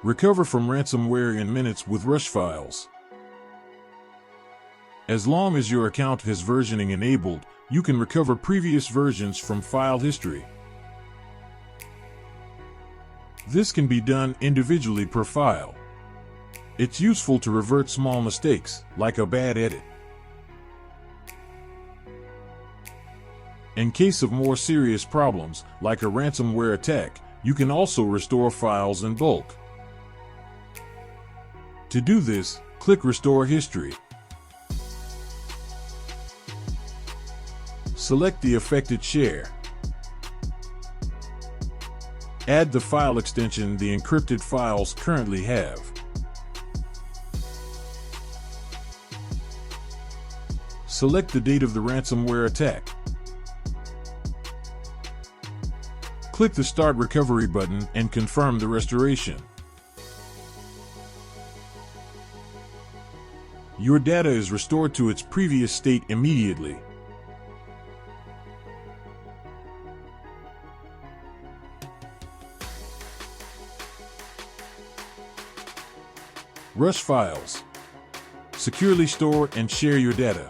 Recover from ransomware in minutes with RushFiles. As long as your account has versioning enabled, you can recover previous versions from file history. This can be done individually per file. It's useful to revert small mistakes, like a bad edit. In case of more serious problems, like a ransomware attack, you can also restore files in bulk. To do this, click Restore History. Select the affected share. Add the file extension the encrypted files currently have. Select the date of the ransomware attack. Click the Start Recovery button and confirm the restoration. Your data is restored to its previous state immediately. RushFiles. Securely store and share your data.